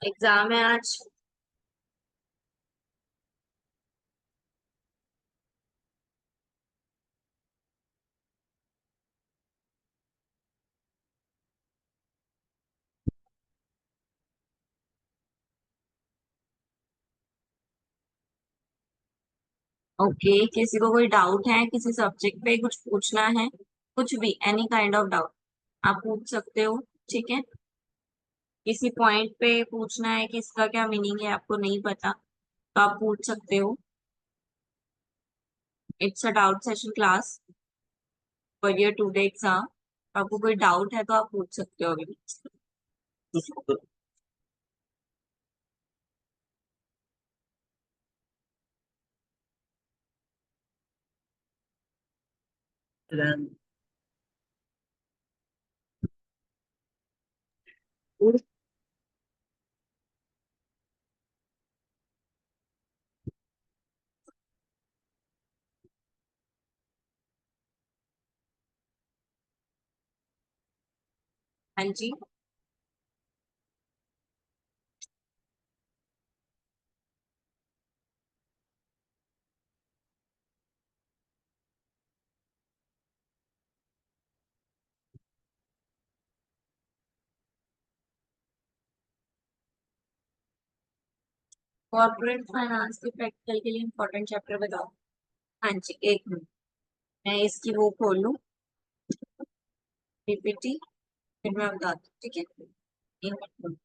Exam है आज। Okay, किसी को कोई डाउट है किसी सब्जेक्ट पे कुछ पूछना है? कुछ भी एनी काइंड ऑफ डाउट आप पूछ सकते हो। ठीक है। किसी पॉइंट पे पूछना है कि इसका क्या मीनिंग है, आपको नहीं पता तो आप पूछ सकते हो। It's a doubt session class for your today exam. आपको कोई डाउट है तो आप पूछ सकते हो अभी। हाँ जी। कॉर्पोरेट फाइनेंस के प्रैक्टिकल के लिए इंपॉर्टेंट चैप्टर बताओ। हाँ जी, एक मिनट। मैं इसकी वो खोल लूँ, पीपीटी, फिर मैं बताती हूँ। ठीक है। एक मिनट।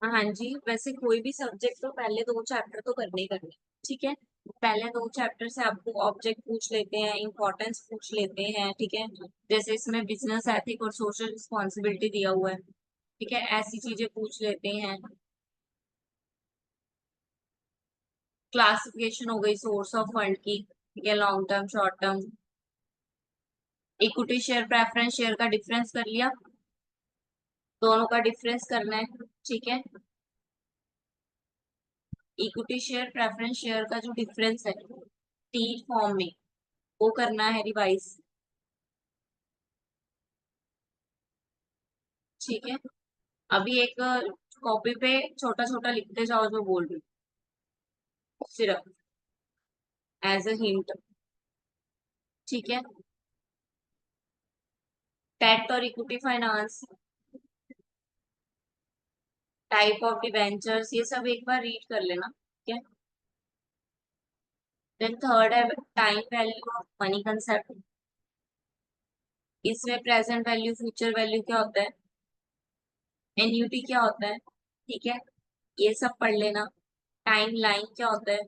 हाँ जी, वैसे कोई भी सब्जेक्ट तो पहले दो चैप्टर तो करने ही करने। ठीक है। पहले दो चैप्टर से आपको ऑब्जेक्ट पूछ लेते हैं, इंपॉर्टेंस पूछ लेते हैं। ठीक है। जैसे इसमें बिजनेस एथिक और सोशल रिस्पॉन्सिबिलिटी दिया हुआ है। ठीक है, ऐसी चीजें पूछ लेते हैं। क्लासिफिकेशन हो गई सोर्स ऑफ फंड की। ठीक है, long term short term. Equity share preference share का डिफरेंस कर लिया। दोनों का डिफरेंस करना है। ठीक है। इक्विटी शेयर प्रेफरेंस शेयर का जो डिफरेंस है टी फॉर्म में, वो करना है रिवाइज। ठीक है। अभी एक कॉपी पे छोटा छोटा लिखते जाओ जो बोल रही हूँ, सिर्फ एज अ हिंट। ठीक है। टेट और equity finance, type of debentures, ये सब एक बार रीड कर लेना। ठीक है। देन थर्ड है time value of money concept. इसमें प्रेजेंट वैल्यू फ्यूचर वैल्यू क्या होता है, एन्युटी क्या होता है। ठीक है, ये सब पढ़ लेना। टाइम लाइन क्या होता है,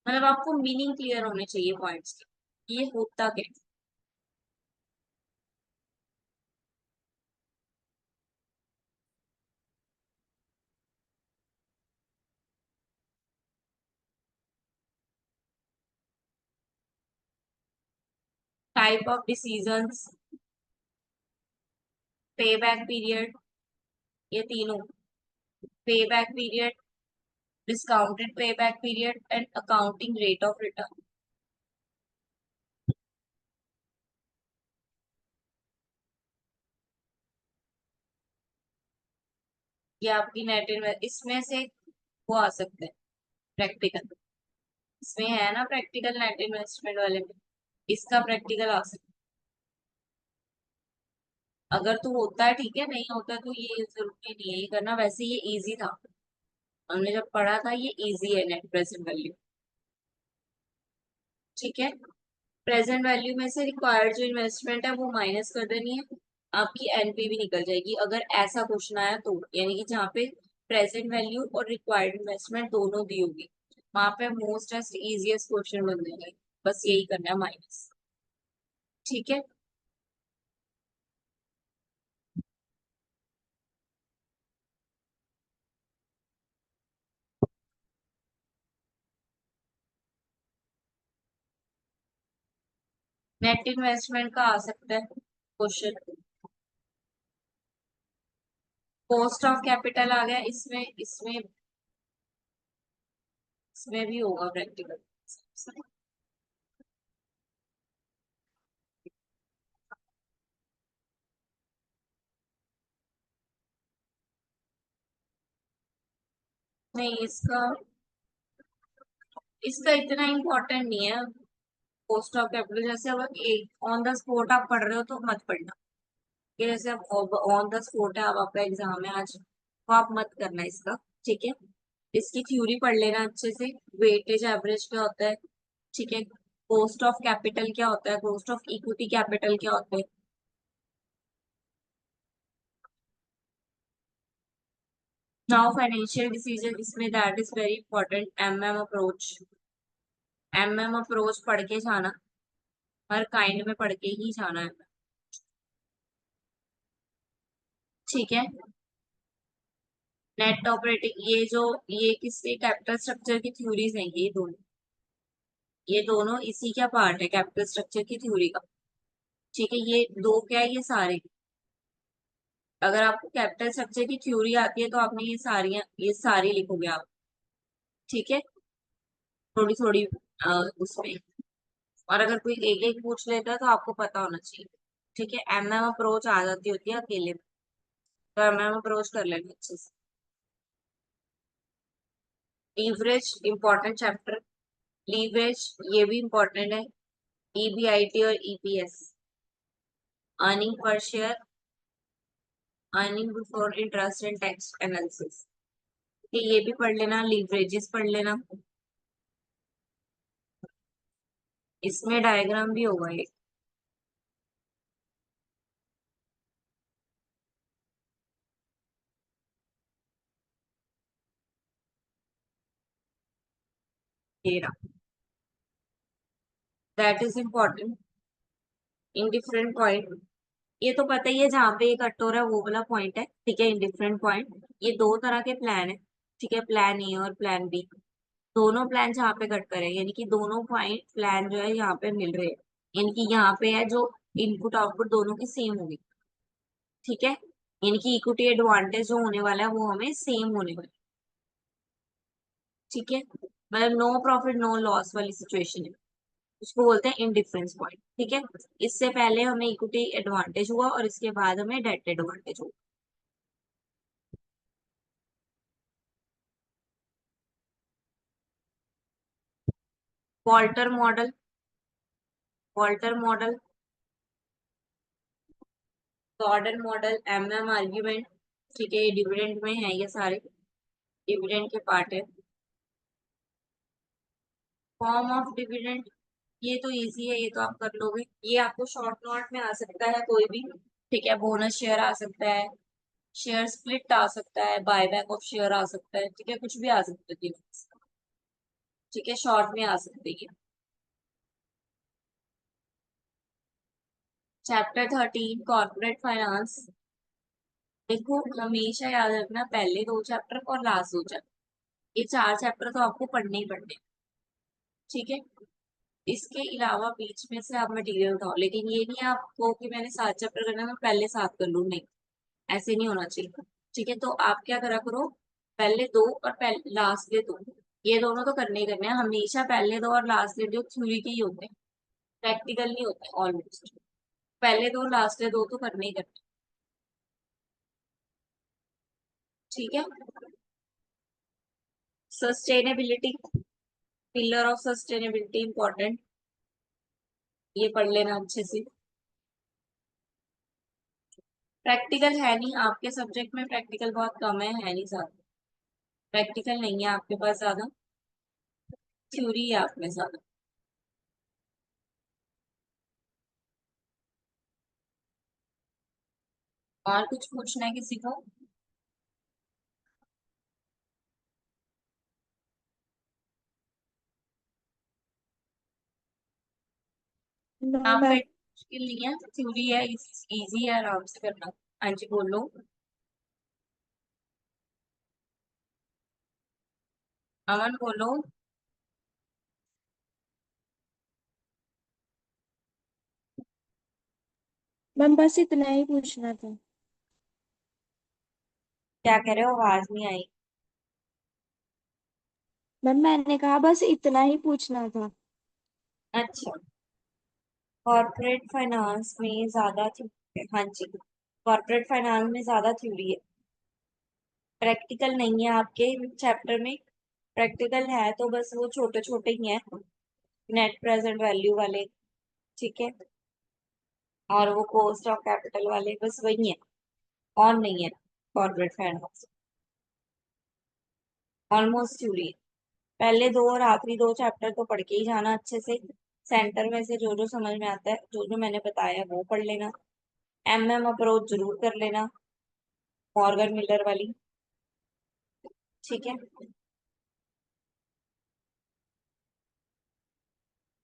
मतलब आपको मीनिंग क्लियर होने चाहिए पॉइंट्स के, ये होता क्या है। टाइप ऑफ डिसीजंस, पे बैक पीरियड, ये तीनों। पे back period, discounted pay back period and accounting rate of return. ये आपकी नेट इन्वेस्ट इसमें से वो आ सकते हैं प्रैक्टिकल। इसमें है ना प्रैक्टिकल नेट इन्वेस्टमेंट वाले में, इसका प्रैक्टिकल आ सकता है। अगर तो होता है ठीक है, नहीं होता तो ये जरूरी नहीं है ये करना, वैसे ये इजी था। हमने जब पढ़ा था ये इजी है नेट प्रेजेंट वैल्यू। ठीक है। प्रेजेंट वैल्यू में से रिक्वायर्ड जो इन्वेस्टमेंट है वो माइनस कर देनी है, आपकी एनपी भी निकल जाएगी अगर ऐसा क्वेश्चन आया तो, यानी कि जहाँ पे प्रेजेंट वैल्यू और रिक्वायर्ड इन्वेस्टमेंट दोनों दी होगी वहां पे मोस्ट इजिएस्ट क्वेश्चन बन जाएंगे, बस यही करना है माइनस। ठीक है। नेट इन्वेस्टमेंट का आ सकता है क्वेश्चन। कॉस्ट ऑफ कैपिटल आ गया इसमें, इसमें भी होगा प्रैक्टिकल। नहीं, इसका इतना इम्पोर्टेंट नहीं है। कॉस्ट ऑफ कैपिटल जैसे अगर एक ऑन द स्पॉट आप पढ़ रहे हो तो मत पढ़ना, कि जैसे अब ऑन द स्पॉट है, अब आपका एग्जाम है आज, तो आप मत करना इसका। ठीक है। इसकी थ्योरी पढ़ लेना अच्छे से, वेटेज एवरेज क्या होता है, ठीक है, कॉस्ट ऑफ कैपिटल क्या होता है, कॉस्ट ऑफ इक्विटी कैपिटल क्या होता है। नाउ फाइनेंशियल डिसीजन, इसमें that is very important, approach. Approach पढ़ के जाना, हर काइंड में पढ़ के ही जाना है। ठीक है। नेट ऑपरेटिंग, ये किसके कैपिटल स्ट्रक्चर की थ्योरीज हैं ये दोनों इसी का पार्ट है कैपिटल स्ट्रक्चर की थ्योरी का। ठीक है, ये दो क्या है, ये सारे। अगर आपको कैपिटल स्ट्रक्चर की थ्योरी आती है तो आपने ये सारी लिखोगे आप। ठीक है। थोड़ी थोड़ी उसमें, और अगर कोई एक एक पूछ लेता है तो आपको पता होना चाहिए। ठीक है। अप्रोच आ जाती होती है अकेले में, तो अप्रोच कर लेना अच्छे से। लीवरेज इंपॉर्टेंट चैप्टर, लीवरेज ये भी इंपॉर्टेंट है। ईबीआईटी और EPS, earning per share, earning before interest and tax analysis, ये भी पढ़ लेना, लीवरेजेस पढ़ लेना। इसमें डायग्राम भी होगा एक। तेरा, that is important in different point. ये तो पता ही है, जहाँ पे ये कट हो रहा है वो वाला पॉइंट है। ठीक है, इन डिफरेंट पॉइंट, ये दो तरह के प्लान है। ठीक है, प्लान ए और प्लान बी, दोनों प्लान जहाँ पे कट करे, यानी कि दोनों पॉइंट प्लान जो है यहाँ पे मिल रहे हैं, यानी कि यहाँ पे है जो इनपुट आउटपुट दोनों की सेम होगी। ठीक है, यानी कि इक्विटी एडवांटेज जो होने वाला है वो हमें सेम होने वाला है। ठीक है, मतलब नो प्रॉफिट नो लॉस वाली सिचुएशन है, उसको बोलते हैं इनडिफरेंस पॉइंट। ठीक है, इससे पहले हमें इक्विटी एडवांटेज हुआ और इसके बाद हमें डेट एडवांटेज हुआ। Walter model, Walter model, Gordon model, argument. ठीक है, ये डिविडेंड में है, ये सारे डिविडेंड के पार्ट है। फॉर्म ऑफ डिविडेंड, ये तो इजी है, ये तो आप कर लोगे, ये आपको शॉर्ट नोट में आ सकता है कोई भी। ठीक है, बोनस शेयर आ सकता है, शेयर स्प्लिट आ सकता है, बायबैक ऑफ शेयर आ सकता है, ठीक है, कुछ भी आ सकता है। ठीक है, शॉर्ट में आ सकती है। Chapter 13 corporate finance. देखो, हमेशा याद रखना पहले दो चैप्टर और लास्ट दो चैप्टर, ये चार चैप्टर तो आपको पढ़ने ही पढ़ने हैं। ठीक है, इसके अलावा बीच में से आप मटेरियल उठाओ, लेकिन ये नहीं आपको कि मैंने सात चैप्टर करना है मैं पहले सात कर लूँ, नहीं, ऐसे नहीं होना चाहिए। ठीक है, तो आप क्या करा करो, पहले दो और पहले लास्ट ले दो, ये दोनों तो करने ही करने हैं हमेशा, पहले दो और लास्ट ले दो थ्योरी के ही होते हैं, प्रैक्टिकल नहीं होते ऑलमोस्ट। पहले दो लास्ट ले दो तो करने ही करने हैं। ठीक है। Sustainability, pillar of sustainability important, ये पढ़ लेना अच्छे से। प्रैक्टिकल है नहीं आपके सब्जेक्ट में, प्रैक्टिकल बहुत कम है नहीं ज्यादा, प्रैक्टिकल नहीं है आपके पास ज्यादा, थ्योरी है आपके ज्यादा। और कुछ पूछना है किसी को? नो आपका मैम। इतना मुश्किल नहीं है, थ्योरी है, इजी है, आराम से करना। हाँ जी बोलो। अमन बोलो। मैम बस इतना ही पूछना था। क्या कह रहे हो, आवाज नहीं आई। मैम मैंने कहा बस इतना ही पूछना था। अच्छा, कॉर्पोरेट फाइनेंस में ज्यादा थ्योरी है, हाँ जी, कॉर्पोरेट फाइनेंस में ज्यादा थ्योरी है, प्रैक्टिकल नहीं है आपके चैप्टर में। प्रैक्टिकल है तो बस वो छोटे छोटे ही हैं, नेट प्रेजेंट वैल्यू वाले, ठीक है, और वो कॉस्ट ऑफ कैपिटल वाले, बस वही है, और नहीं है कॉर्पोरेट फाइनेंस। ऑलमोस्ट थ्योरी है। पहले दो और आखिरी दो चैप्टर तो पढ़ के ही जाना अच्छे से, सेंटर में से जो जो समझ में आता है, जो जो मैंने बताया वो पढ़ लेना। एमएम अप्रोच जरूर कर लेना, मॉर्गन मिलर वाली, ठीक है।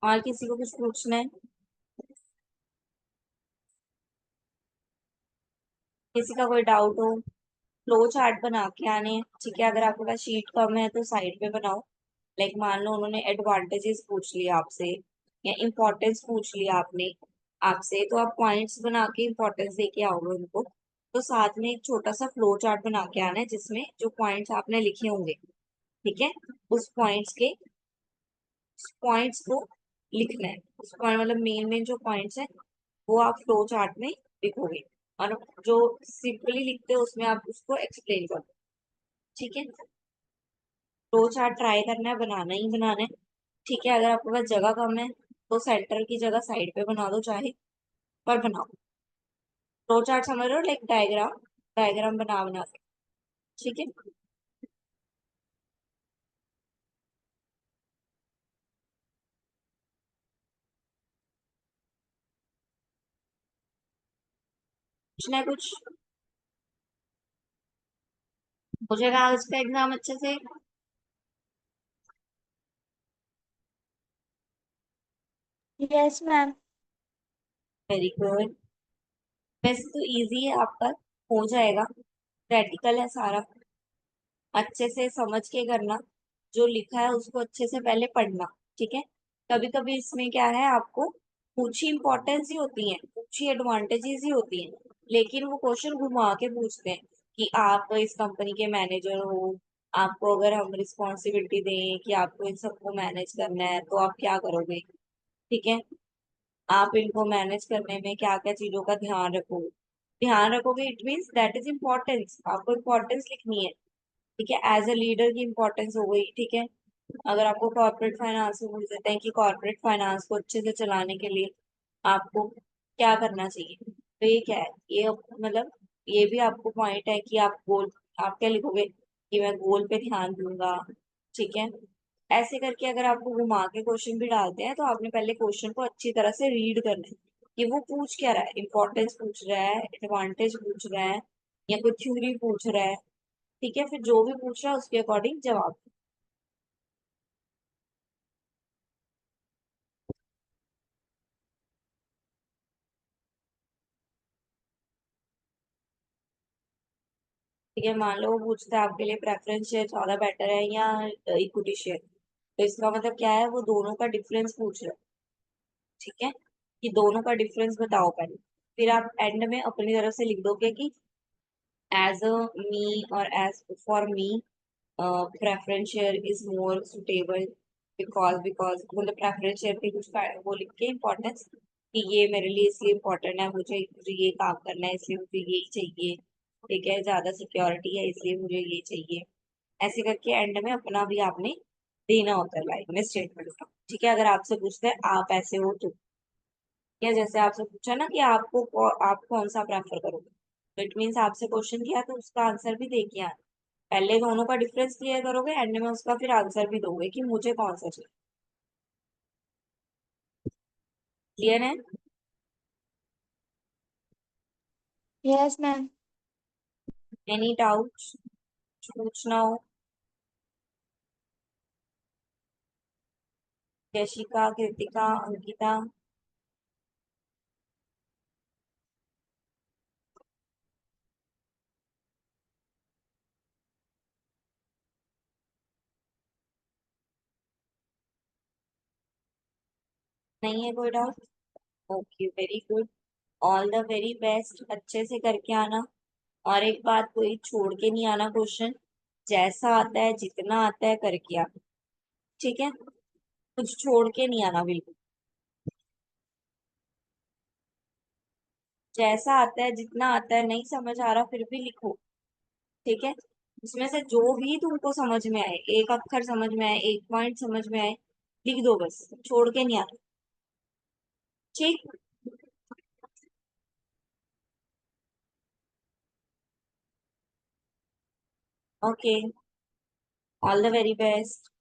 और किसी को कुछ पूछना है? किसी का कोई डाउट हो? फ्लो चार्ट बना के आने हैं, ठीक है, अगर आपके पास शीट कम है तो साइड पे बनाओ। लाइक मान लो उन्होंने एडवांटेजेस पूछ लिया आपसे, या इम्पोर्टेंस पूछ लिया आपने आपसे, तो आप पॉइंट्स बना के इम्पोर्टेंस दे के आओगे उनको। तो साथ में एक छोटा सा फ्लो चार्ट बना के आना है जिसमें जो पॉइंट्स आपने लिखे होंगे, ठीक है, उस पॉइंट्स को लिखना है। उस पॉइंट मतलब मेन मेन जो पॉइंट्स है वो आप फ्लो चार्ट में लिखोगे, और जो सिंपली लिखते हो उसमें आप उसको एक्सप्लेन करो, ठीक है। फ्लो चार्ट ट्राई करना है, बनाना ही बनाना है, ठीक है। अगर आपके पास जगह कम है तो सेंटर की जगह साइड पे बना दो चाहे, पर बनाओ। फ्लो चार्ट समझ रहे हो, लाइक डायग्राम, डायग्राम बना बना के, ठीक है। कुछ ना कुछ हो जाएगा आज का एग्जाम अच्छे से। Yes ma'am. Very good. वैसे तो इजी है आपका, हो जाएगा, प्रैक्टिकल है सारा, अच्छे से समझ के करना, जो लिखा है उसको अच्छे से पहले पढ़ना, ठीक है। कभी कभी इसमें क्या है, आपको कुछ ही इंपॉर्टेंस ही होती है, कुछ ही एडवांटेजेस ही होती हैं, लेकिन वो क्वेश्चन घुमा के पूछते हैं कि आप इस कंपनी के मैनेजर हो, आपको अगर हम रिस्पॉन्सिबिलिटी दें कि आपको इन सबको मैनेज करना है तो आप क्या करोगे, ठीक है। आप इनको मैनेज करने में क्या क्या चीजों का ध्यान रखोगे, it means that is importance, आपको इम्पोर्टेंस लिखनी है, ठीक है, एज अ लीडर की इम्पोर्टेंस हो गई, ठीक है। अगर आपको कॉर्पोरेट फाइनेंस में पूछ देते हैं कि कॉर्पोरेट फाइनेंस को अच्छे से चलाने के लिए आपको क्या करना चाहिए, तो ये क्या है, मतलब ये भी आपको पॉइंट है कि आप क्या लिखोगे कि मैं गोल पे ध्यान दूंगा, ठीक है। ऐसे करके अगर आपको घुमा के क्वेश्चन भी डालते हैं तो आपने पहले क्वेश्चन को अच्छी तरह से रीड करना है कि वो पूछ क्या रहा है, इंपॉर्टेंस पूछ रहा है, एडवांटेज पूछ रहा है, या कोई थ्योरी पूछ रहा है, ठीक है। फिर जो भी पूछ रहा है उसके अकॉर्डिंग जवाब दो। ठीक है, मान लो वो पूछता है आपके लिए प्रेफरेंस शेयर ज्यादा बेटर है या इक्विटी शेयर, तो इसका मतलब क्या है, वो दोनों का डिफरेंस पूछ रहा है, ठीक है, कि दोनों का डिफरेंस बताओ पहले। फिर आप एंड में अपनी तरफ से लिख दोगे कि एज अ मी और as for me preference share is more suitable, because मतलब प्रेफरेंस शेयर की कुछ वो लिख के इम्पोर्टेंस कि ये मेरे लिए इसलिए इम्पोर्टेंट है, मुझे मुझे ये काम करना है इसलिए मुझे यही चाहिए, ठीक है, ज्यादा सिक्योरिटी है इसलिए मुझे ये चाहिए। ऐसे करके एंड में अपना भी आपने देना होता है लाइफ में स्टेटमेंट का, ठीक है। अगर आपसे पूछते हैं आप ऐसे हो तो, या जैसे आपसे पूछा ना कि आप कौन सा प्रेफर करोगे, तो इट मीन्स आपसे क्वेश्चन किया तो उसका आंसर भी दे के आना। पहले दोनों का डिफरेंस क्लियर करोगे, एंड में उसका फिर आंसर भी दोगे कि मुझे कौन सा चाहिए। क्लियर है? Yes ma'am. एनी डाउट पूछना हो? यशिका, कृतिका, अंकिता। नहीं है कोई doubt? Okay, very good. All the very best, अच्छे से करके आना। और एक बात, कोई छोड़ के नहीं आना क्वेश्चन। जैसा आता है, जितना आता है करके आना। ठीक है, कुछ छोड़ के नहीं आना बिल्कुल। जैसा आता है, जितना आता है, नहीं समझ आ रहा फिर भी लिखो। ठीक है, इसमें से जो भी तुमको समझ में आए, एक अक्षर समझ में आए, एक पॉइंट समझ में आए, लिख दो बस, छोड़ के नहीं आना। ठीक। Okay, all the very best.